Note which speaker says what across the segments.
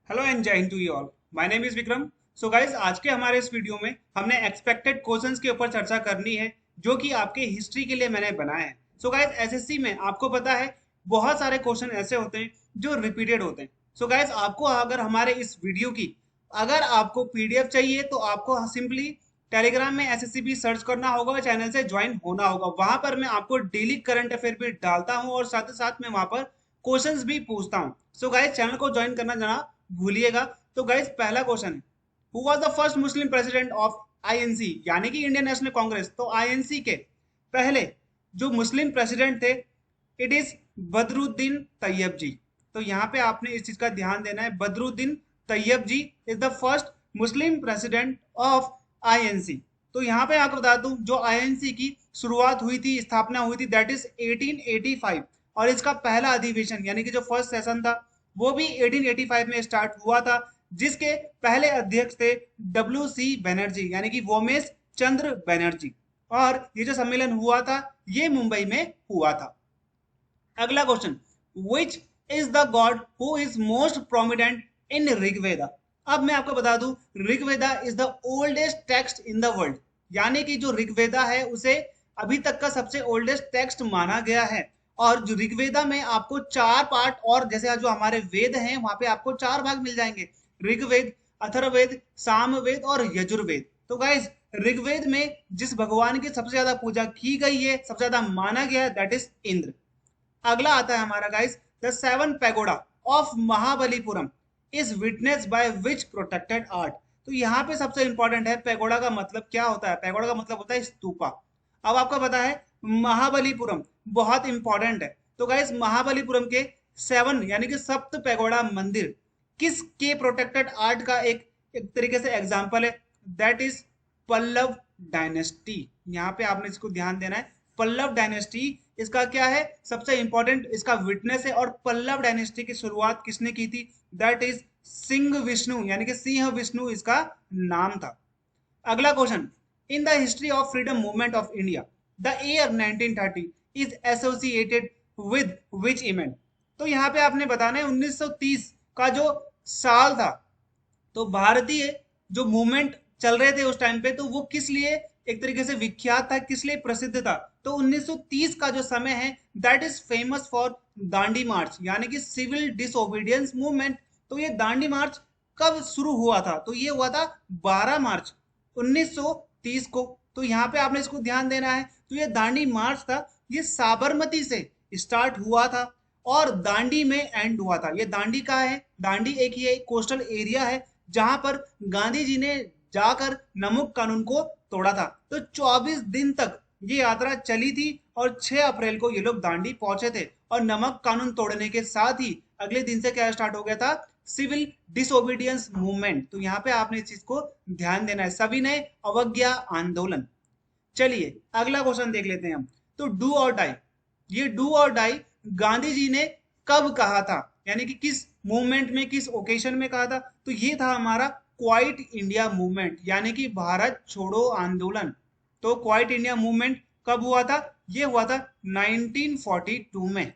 Speaker 1: Hello and Jai Hind to you all. My name is Vikram. So guys, आज के हमारे इस वीडियो में हमने एक्सपेक्टेड क्वेश्चंस के ऊपर चर्चा करनी है जो कि आपके हिस्ट्री के लिए मैंने बनाए हैं। सो गाइस, एसएससी में आपको पता है बहुत सारे क्वेश्चन ऐसे होते हैं जो रिपीटेड होते हैं। सो गाइस, आपको अगर हमारे इस वीडियो की अगर आपको पीडीएफ चाहिए तो आपको सिंपली टेलीग्राम में एसएससी सर्च करना होगा और चैनल से ज्वाइन होना होगा। वहां पर मैं आपको डेली करंट अफेयर भी डालता हूं और साथ ही साथ में वहां पर क्वेश्चंस भी पूछता हूं। सो गाइस, चैनल को ज्वाइन करना जना भूलिएगा। तो गाइस, पहला क्वेश्चन है, who was the first Muslim president of INC यानी कि इंडियन नेशनल कांग्रेस। तो आईएनसी के पहले जो मुस्लिम प्रेसिडेंट थे, इट इज बदरुद्दीन तैयब जी। तो यहाँ पे आपने इस चीज का ध्यान देना है, Badruddin Tyabji is the first Muslim president of INC. तो यहाँ पे आपको बता दूं, जो आईएनसी की शुरुआत हुई थी, स्थापना हुई थी, दैट इज 1885। और इसका पहला अधिवेशन यानी कि जो फर्स्ट सेशन था वो भी 1885 में स्टार्ट हुआ था, जिसके पहले अध्यक्ष थे डब्ल्यू सी बनर्जी यानी कि वोमेश चंद्र बनर्जी। और ये जो सम्मेलन हुआ था ये मुंबई में हुआ था। अगला question, which is the God who is most prominent in Rigveda. अब मैं आपको बता दूं, Rigveda is the oldest text in the world. यानी कि जो ऋग्वेदा है उसे अभी तक का सबसे ओल्डेस्ट टेक्स्ट माना गया है। और जो ऋग्वेदा में आपको चार पार्ट, और जैसे जो हमारे वेद हैं वहां पे आपको चार भाग मिल जाएंगे, ऋग्वेद, अथर्ववेद, सामवेद और यजुर्वेद। तो गाइज, ऋग्वेद में जिस भगवान की सबसे ज्यादा पूजा की गई है, सबसे ज्यादा माना गया है, दैट इज इंद्र। अगला आता है हमारा guys, the seven pagoda of Mahabalipuram is witness by which protected art. तो यहाँ पे सबसे इंपॉर्टेंट है, पैगोडा का मतलब क्या होता है। पैगोडा का मतलब होता है स्तूपा। अब आपको पता है महाबलीपुरम बहुत इंपॉर्टेंट है। तो गाइस, महाबलीपुरम के सेवन यानी कि सप्त पैगोडा मंदिर किस के प्रोटेक्टेड आर्ट का एक तरीके से एग्जाम्पल है, दैट इज पल्लव डायनेस्टी। यहाँ पे आपने इसको ध्यान देना है, पल्लव डायनेस्टी इसका क्या है, सबसे इंपॉर्टेंट इसका विटनेस है। और पल्लव डायनेस्टी की शुरुआत किसने की थी, दैट इज सिंह विष्णु यानी कि सिंह विष्णु इसका नाम था। अगला question, in the history of freedom movement of India the year 1930 is associated with which event. तो यहाँ पे आपने बताना है 1930 का जो साल था, तो भारतीय जो मूवमेंट चल रहे थे उस टाइम पे, तो वो किस लिए एक तरीके से विख्यात था, किस लिए प्रसिद्ध था। तो 1930 का जो समय है that is famous for Dandi march यानी कि सिविल डिसोबीडियंस मूवमेंट। तो ये दांडी मार्च कब शुरू हुआ था, तो ये हुआ था 12 मार्च 1930 को। तो यहाँ पे आपने इसको ध्यान देना है। तो ये दांडी मार्च था, ये साबरमती से स्टार्ट हुआ था और दांडी में एंड हुआ था। ये दांडी का है, दांडी एक ये कोस्टल एरिया है जहां पर गांधी जी ने जाकर नमक कानून को तोड़ा था। तो 24 दिन तक ये यात्रा चली थी और 6 अप्रैल को ये लोग दांडी पहुंचे थे। और नमक कानून तोड़ने के साथ ही अगले दिन से क्या स्टार्ट हो गया था, सिविल डिसोबीडियंस मूवमेंट। तो यहाँ पे आपने इस चीज को ध्यान देना है, सविनय अवज्ञा आंदोलन। चलिए अगला क्वेश्चन देख लेते हैं हम। तो डू और डाई, ये डू और डाई गांधी जी ने कब कहा था, यानी कि किस मूवमेंट में, किस ओकेशन में कहा था। तो ये था हमारा क्वाइट इंडिया मूवमेंट यानी कि भारत छोड़ो आंदोलन। तो क्वाइट इंडिया मूवमेंट कब हुआ था, ये हुआ था 1942 में।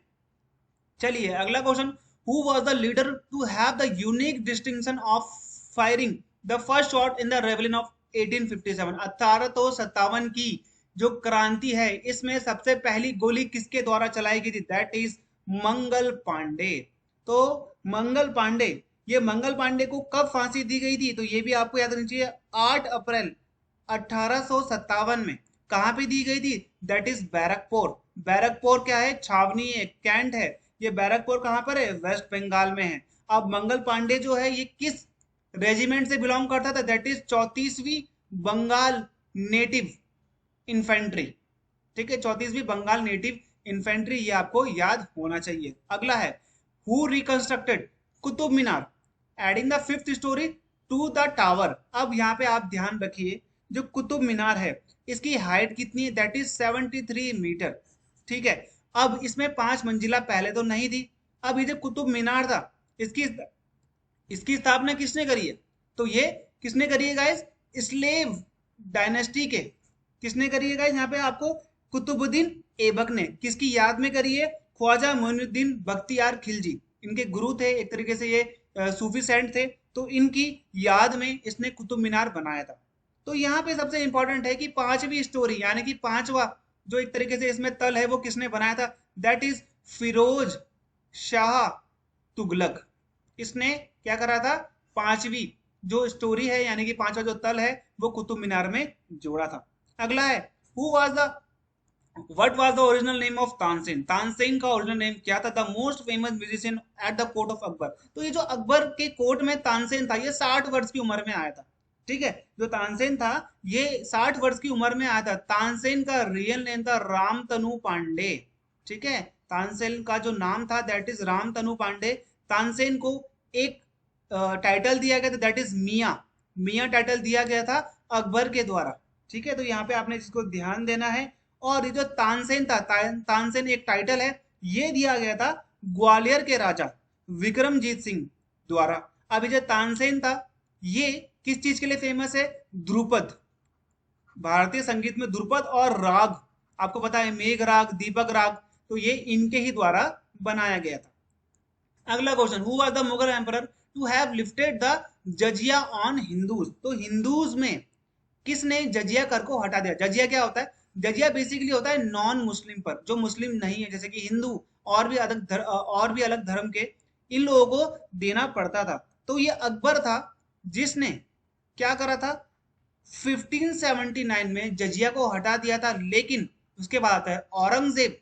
Speaker 1: चलिए अगला question, who was the leader to have the unique distinction of firing the first shot in the rebellion of 1857। 1857 की जो क्रांति है इसमें सबसे पहली गोली किसके द्वारा चलाई गई थी, दैट इज मंगल पांडे। तो मंगल पांडे, ये मंगल पांडे को कब फांसी दी गई थी, तो ये भी आपको याद रखना चाहिए, 8 अप्रैल 1857 में। कहां पे दी गई थी, दैट इज बैरकपुर। बैरकपुर क्या है, छावनी है, कैंट है। ये बैरकपुर कहां पर है, वेस्ट बंगाल में है। अब मंगल पांडे जो है ये किस रेजिमेंट से बिलोंग करता था, दैट इज 34वीं बंगाल नेटिव इन्फेंट्री। ठीक है, 34वीं बंगाल नेटिव इन्फेंट्री, ये आपको याद होना चाहिए। अगला है, who reconstructed Qutub Minar adding the fifth storey to the tower. अब यहाँ पे आप ध्यान रखिए, जो कुतुब मीनार है इसकी हाइट कितनी है, दैट इज 73 मीटर। ठीक है, अब इसमें 5 मंजिला पहले तो नहीं थी। अब ये जो कुतुब मीनार था, इसकी इसकी स्थापना किसने करी है, तो ये किसने करी है गाइस, स्लेव डायनेस्टी के किसने करी है गाइस, यहाँ पे आपको कुतुबुद्दीन ऐबक ने। किसकी याद में करी है, ख्वाजा मोइनुद्दीन बख्तियार खिलजी, इनके गुरु थे एक तरीके से, ये सूफी सेंट थे, तो इनकी याद में इसने कुतुब मीनार बनाया था। तो यहाँ पे सबसे इंपॉर्टेंट है कि पांचवी स्टोरी यानी कि पांचवा जो एक तरीके से इसमें तल है वो किसने बनाया था, दैट इज फिरोज शाह तुगलक। इसने क्या करा था, पांचवी जो स्टोरी है यानी कि पांचवा जो तल है वो कुतुब मीनार में जोड़ा था। अगला है, who was the what was the original name of Tansen. Tansen का ओरिजिनल नेम क्या था, the most famous musician at the court of Akbar. तो ये जो अकबर के कोर्ट में तानसेन था, ये 60 वर्ष की उम्र में आया था। ठीक है, जो तानसेन था ये 60 वर्ष की उम्र में आया था। तानसेन का रियल नेम था रामतनु पांडे। ठीक है, तानसेन का जो नाम था दैट इज रामतनु पांडे। तानसेन को एक टाइटल दिया गया था दैट इज मियाँ। मियाँ टाइटल दिया गया था अकबर के द्वारा। ठीक है, तो यहाँ पे आपने इसको ध्यान देना है। और ये जो तानसेन था, तानसेन एक टाइटल है, ये दिया गया था ग्वालियर के राजा विक्रमजीत सिंह द्वारा। अब ये जो तानसेन था ये किस चीज के लिए फेमस है, ध्रुपद। भारतीय संगीत में ध्रुपद और राग, आपको पता है मेघ राग, दीपक राग, तो ये इनके ही द्वारा बनाया गया था। अगला question, who was the Mughal emperor to have lifted the jizya on Hindus. तो हिंदूज में किसने जजिया कर को हटा दिया। जजिया क्या होता है, जजिया बेसिकली होता है नॉन मुस्लिम पर, जो मुस्लिम नहीं है जैसे कि हिंदू और भी अलग धर्म के, इन लोगों को देना पड़ता था। तो ये अकबर था जिसने क्या करा था, 1579 में जजिया को हटा दिया था। लेकिन उसके बाद आता है औरंगजेब।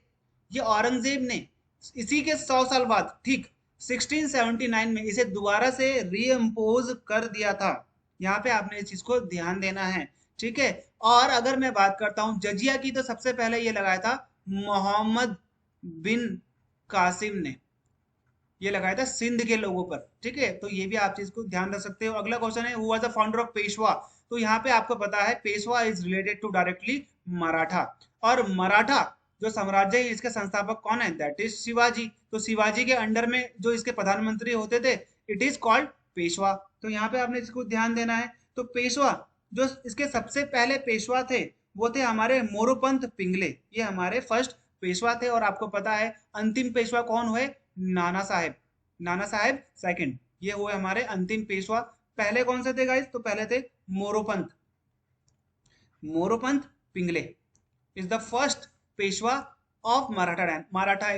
Speaker 1: ये औरंगजेब ने इसी के 100 साल बाद ठीक 1679 में इसे दोबारा से रीइम्पोज कर दिया था। यहाँ पे आपने इस चीज को ध्यान देना है। ठीक है, और अगर मैं बात करता हूँ जजिया की, तो सबसे पहले ये लगाया था मोहम्मद बिन कासिम ने, ये लगाया था सिंध के लोगों पर। ठीक है, तो ये भी आप चीज को ध्यान रख सकते हो। अगला क्वेश्चन है, who was the founder of Peshwa. तो यहाँ पे आपको पता है Peshwa is related to directly Maratha, और मराठा जो साम्राज्य है इसके संस्थापक कौन है, दैट इज शिवाजी। तो शिवाजी के अंडर में जो इसके प्रधानमंत्री होते थे, इट इज कॉल्ड पेशवा। तो यहाँ पे आपने इसको ध्यान देना है। तो पेशवा जो इसके सबसे पहले पेशवा थे वो थे हमारे मोरोपंत पिंगले, ये हमारे फर्स्ट पेशवा थे। और आपको पता है अंतिम पेशवा कौन हुए, नाना साहेब, नाना साहेब सेकंड, ये हुए हमारे अंतिम पेशवा। पहले कौन से थे गाइस, तो पहले थे Moropant, Moropant Pingle is the first Peshwa of Maratha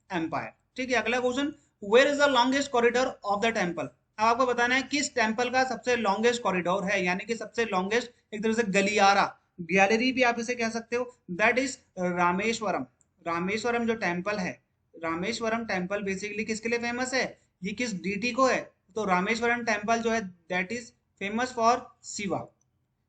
Speaker 1: empire. ठीक है, अगला question, where is the longest corridor of the temple. अब आपको बताना है किस टेम्पल का सबसे लॉन्गेस्ट कॉरिडोर है, यानी कि सबसे लॉन्गेस्ट एक तरह से गलियारा, गैलरी भी आप इसे कह सकते हो, दैट इज रामेश्वरम। रामेश्वरम जो टेम्पल है, रामेश्वरम टेम्पल बेसिकली किसके लिए फेमस है, ये किस डीटी को है, तो रामेश्वरम टेम्पल जो है that is famous for Shiva,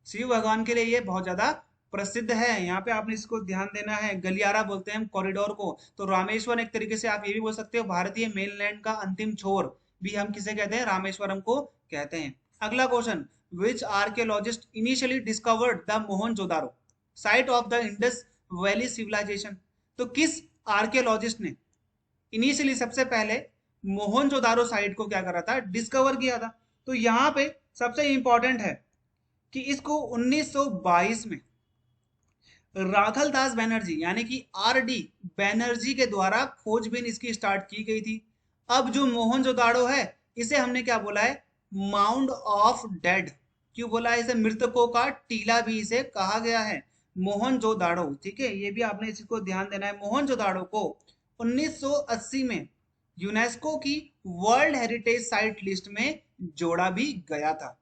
Speaker 1: Shiv भगवान के लिए ये बहुत ज्यादा प्रसिद्ध है। यहाँ पे आपने इसको ध्यान देना है, गलियारा बोलते हैं हम कॉरिडोर को। तो रामेश्वर एक तरीके से आप ये भी बोल सकते हो भारतीय मेनलैंड का अंतिम छोर भी हम किसे कहते हैं, रामेश्वरम को कहते हैं। अगला question, which archaeologist initially discovered the Mohenjodaro site of the Indus valley civilisation. तो किस आर्कियोलॉजिस्ट ने इनिशियली सबसे पहले मोहनजोदारो साइट को क्या करा था, डिस्कवर किया था। तो यहाँ पे सबसे इंपॉर्टेंट है कि इसको 1922 में राखल दास बैनर्जी यानी कि आर डी बैनर्जी के द्वारा खोजबीन इसकी स्टार्ट की गई थी। अब जो मोहनजोदाड़ो है इसे हमने क्या बोला है, माउंड ऑफ डेड। क्यों बोला है इसे, मृतकों का टीला भी इसे कहा गया है, मोहनजोदाड़ो। ठीक है, ये भी आपने इसको ध्यान देना है। मोहनजोदाड़ो को 1980 में यूनेस्को की वर्ल्ड हेरिटेज साइट लिस्ट में जोड़ा भी गया था।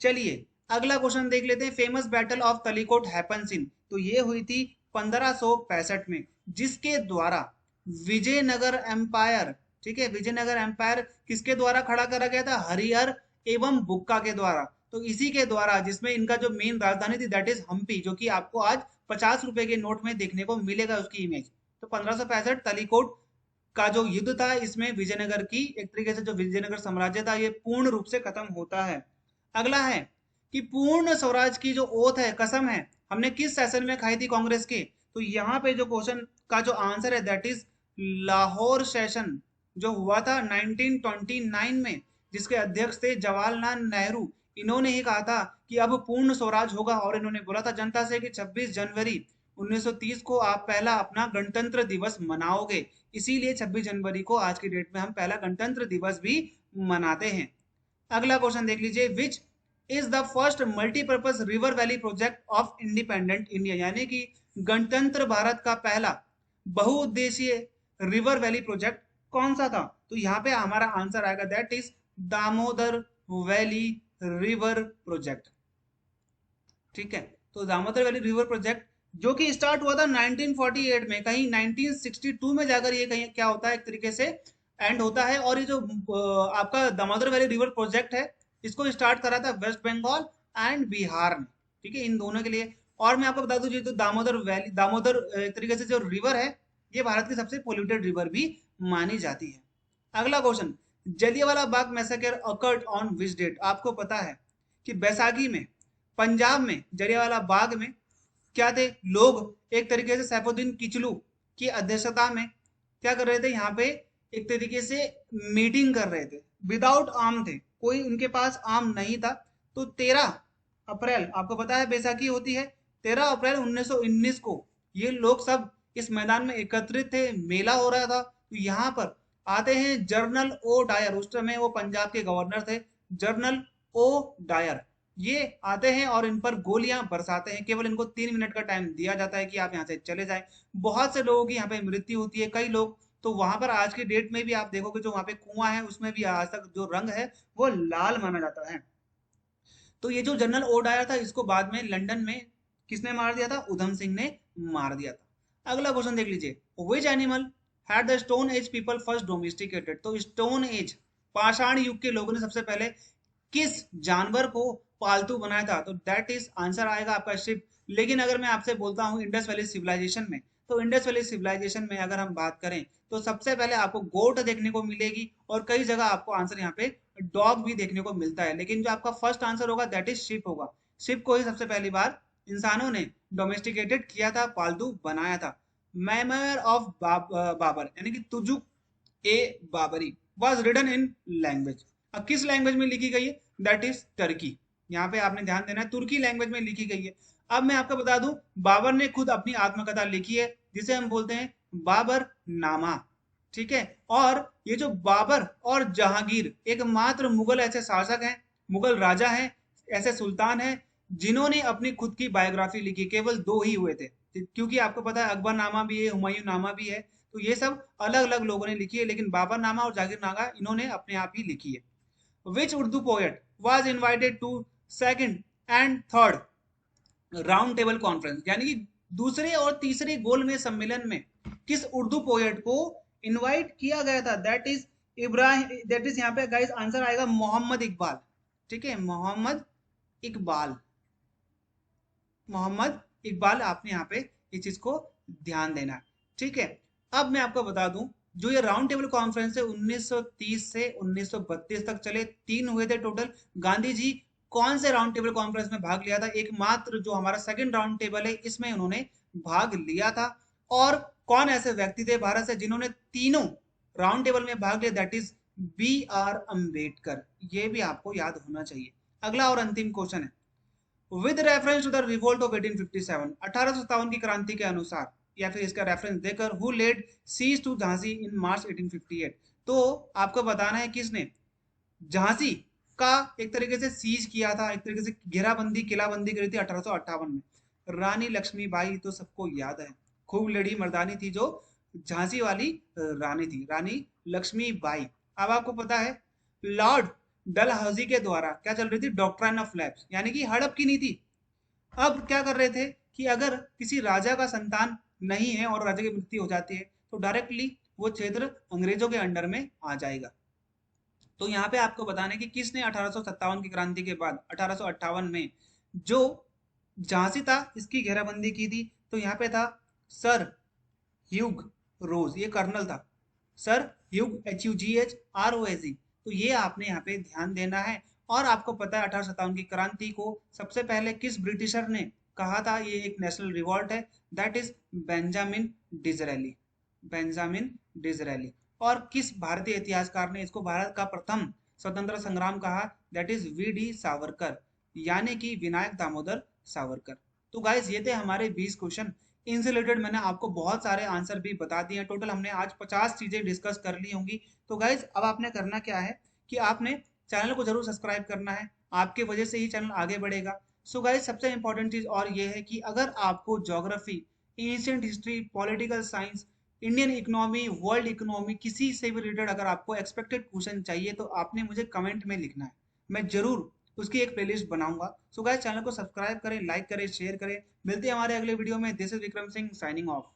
Speaker 1: चलिए अगला क्वेश्चन देख लेते हैं, famous battle of Talikota happens in. तो ये हुई थी 1565 में, जिसके द्वारा विजयनगर एम्पायर, ठीक है, विजयनगर एम्पायर किसके द्वारा खड़ा करा गया था, हरिहर एवं बुक्का के द्वारा। तो इसी के द्वारा, जिसमें इनका जो मेन राजधानी थी दैट इज हम्पी, जो कि आपको आज 50 रुपए के नोट में देखने को मिलेगा उसकी इमेज। तो 1565 तलीकोट का जो युद्ध था, इसमें विजयनगर की एक तरीके से जो विजयनगर साम्राज्य था ये पूर्ण रूप से खत्म होता है। अगला है कि पूर्ण स्वराज की जो ओथ है, कसम है, हमने किस सेशन में खाई थी कांग्रेस की। तो यहाँ पे जो क्वेश्चन का जो आंसर है दैट इज लाहौर सेशन, जो हुआ था 1929 में, जिसके अध्यक्ष थे जवाहरलाल नेहरू। इन्होंने ही कहा था कि अब पूर्ण स्वराज होगा, और इन्होंने बोला था जनता से कि 26 जनवरी 1930 को आप पहला अपना गणतंत्र दिवस मनाओगे। इसीलिए 26 जनवरी को आज की डेट में हम पहला गणतंत्र दिवस भी मनाते हैं। अगला क्वेश्चन देख लीजिए, which is the first multipurpose river valley project of independent India, यानी कि गणतंत्र भारत का पहला बहुउद्देशीय रिवर वैली प्रोजेक्ट कौन सा था? तो यहाँ पे हमारा आंसर आएगा that is Damodar valley river project. ठीक है, तो दामोदर वैली रिवर प्रोजेक्ट जो कि स्टार्ट हुआ था 1948 में, कहीं 1962 में जाकर ये कहीं क्या होता है एक तरीके से एंड होता है। और ये जो आपका दामोदर वैली रिवर प्रोजेक्ट है, इसको स्टार्ट करा था वेस्ट बंगाल एंड बिहार ने। ठीक है, इन दोनों के लिए। और मैं आपको बता दूं, तो दामोदर वैली, दामोदर एक तरीके से जो रिवर है, ये भारत की सबसे पोल्यूटेड रिवर भी मानी जाती है। अगला question, Jallianwala Bagh massacre occurred on which date? आपको पता है कि बैसाखी में पंजाब में जलियांवाला बाग में क्या थे लोग, एक तरीके से सैफुद्दीन किचलू की अध्यक्षता में क्या कर रहे थे, यहाँ पे एक तरीके से मीटिंग कर रहे थे। विदाउट आर्म थे, कोई उनके पास आर्म नहीं था। तो 13 अप्रैल, आपको पता है बैसाखी होती है 13 अप्रैल 1919 को, ये लोग सब इस मैदान में एकत्रित थे, मेला हो रहा था। तो यहाँ पर आते हैं जनरल ओ डायर, उस समय वो पंजाब के गवर्नर थे, जनरल ओ डायर। ये आते हैं और इन पर गोलियां बरसाते हैं। केवल इनको 3 मिनट का टाइम दिया जाता है कि आप यहाँ से चले जाएं। बहुत से लोगों की यहाँ पे मृत्यु होती है, कई लोग तो वहां पर आज की डेट में भी आप देखोगे जो वहां पे कुआं है उसमें भी आज तक जो रंग है वो लाल माना जाता है। तो ये जो जनरल ओ डायर था, इसको बाद में लंदन में किसने मार दिया था? उधम सिंह ने मार दिया था। अगला क्वेश्चन देख लीजिए, which animal had the stone age people first domesticated? तो स्टोन एज, पाषाण युग के लोगों ने सबसे पहले किस जानवर को पालतू बनाया था? तो दैट इज आंसर आएगा आपका शिप। लेकिन अगर मैं आपसे बोलता हूँ इंडस वैली सिविलाइजेशन में, तो इंडस वैली सिविलाइजेशन में अगर हम बात करें तो सबसे पहले आपको गोट देखने को मिलेगी, और कई जगह आपको आंसर यहाँ पे डॉग भी देखने को मिलता है। लेकिन जो आपका फर्स्ट आंसर होगा दैट इज शिप होगा। शिप को ही सबसे पहली बार इंसानों ने डोमेस्टिकेटेड किया था, पालतू बनाया था। मेमोयर ऑफ बाबर यानी कि Tuzuk e Baburi was written in language. अब किस लैंग्वेज में लिखी गई है? That is Turki. यहाँ पे आपने ध्यान देना है, तुर्की लैंग्वेज में लिखी गई है। अब मैं आपको बता दूं, बाबर ने खुद अपनी आत्मकथा लिखी है जिसे हम बोलते हैं बाबर नामा। ठीक है, और ये जो बाबर और जहांगीर एकमात्र मुगल ऐसे शासक हैं, मुगल राजा हैं, ऐसे सुल्तान हैं जिन्होंने अपनी खुद की बायोग्राफी लिखी। केवल दो ही हुए थे, क्योंकि आपको पता है अकबर नामा भी है, हुमायूं नामा भी है। तो ये सब अलग अलग लोगों ने लिखी है, लेकिन बाबर नामा और जागीर नामा इन्होंने अपने आप ही लिखी है। Which Urdu poet was invited to second and third round table conference, यानी कि दूसरे और तीसरे गोलमेज सम्मेलन में किस उर्दू पोएट को इनवाइट किया गया था? That is Ibrahim, that is यहाँ पे गाइस आंसर आएगा मोहम्मद इकबाल। ठीक है, मोहम्मद इकबाल, मोहम्मद इकबाल। आपने यहाँ पे इस चीज को ध्यान देना है। ठीक है, अब मैं आपको बता दूं, जो ये राउंड टेबल कॉन्फ्रेंस है 1930 से 1932 तक चले, 3 हुए थे टोटल। गांधी जी कौन से राउंड टेबल कॉन्फ्रेंस में भाग लिया था? एकमात्र जो हमारा सेकंड राउंड टेबल है इसमें उन्होंने भाग लिया था। और कौन ऐसे व्यक्ति थे भारत से जिन्होंने तीनों राउंड टेबल में भाग लिया? That is B R Ambedkar. ये भी आपको याद होना चाहिए। अगला और अंतिम क्वेश्चन है, with reference to the revolt of 1857, 1857 की क्रांति के अनुसार या फिर इसका रेफरेंस देकर, who led siege to Jhansi in March 1858? तो आपको बताना है किसने झांसी का एक तरीके से सीज किया था, एक तरीके से घेराबंदी, किलाबंदी करी थी 1858 में। रानी लक्ष्मीबाई तो सबको याद है, खूब लड़ी मर्दानी थी जो झांसी वाली रानी थी, रानी लक्ष्मीबाई। अब आपको पता है लॉर्ड डलहौजी के द्वारा क्या चल रही थी? डॉक्ट्राइन ऑफ लैप्स, यानी कि हड़प की नीति। अब क्या कर रहे थे कि अगर किसी राजा का संतान नहीं है और राजा की मृत्यु हो जाती है तो डायरेक्टली वो क्षेत्र अंग्रेजों के अंडर में आ जाएगा। तो यहाँ पे आपको बताना है कि किसने 1857 की क्रांति के बाद 1858 में जो झांसी था इसकी घेराबंदी की थी? तो यहाँ पे था सर ह्यूग रोज, ये कर्नल था, सर ह्यूग HUGHROSE। तो ये आपने यहाँ पे ध्यान देना है। और आपको पता है 1857 की क्रांति को सबसे पहले किस ब्रिटिशर ने कहा था ये एक नेशनल रिवॉल्ट है? That is Benjamin Disraeli, Benjamin Disraeli. और किस भारतीय इतिहासकार ने इसको भारत का प्रथम स्वतंत्र संग्राम कहा? दैट इज VD सावरकर, यानी कि विनायक दामोदर सावरकर। तो गाइस ये थे हमारे 20 क्वेश्चन। इनसे रिलेटेड मैंने आपको बहुत सारे आंसर भी बता दिए हैं। टोटल हमने आज 50 चीजें डिस्कस कर ली होंगी। तो गाइज अब आपने करना क्या है कि आपने चैनल को जरूर सब्सक्राइब करना है। आपके वजह से ही चैनल आगे बढ़ेगा। सो गाइस, सबसे इंपॉर्टेंट चीज और ये है कि अगर आपको geography, ancient history, political science, Indian economy, world economy, किसी से भी रिलेटेड अगर आपको एक्सपेक्टेड क्वेश्चन चाहिए तो आपने मुझे कमेंट में लिखना है। मैं जरूर उसकी एक प्लेलिस्ट बनाऊंगा। सो गाइस, चैनल को सब्सक्राइब करें, लाइक करें, शेयर करें। मिलते हैं हमारे अगले वीडियो में। This is Vikram Singh signing off.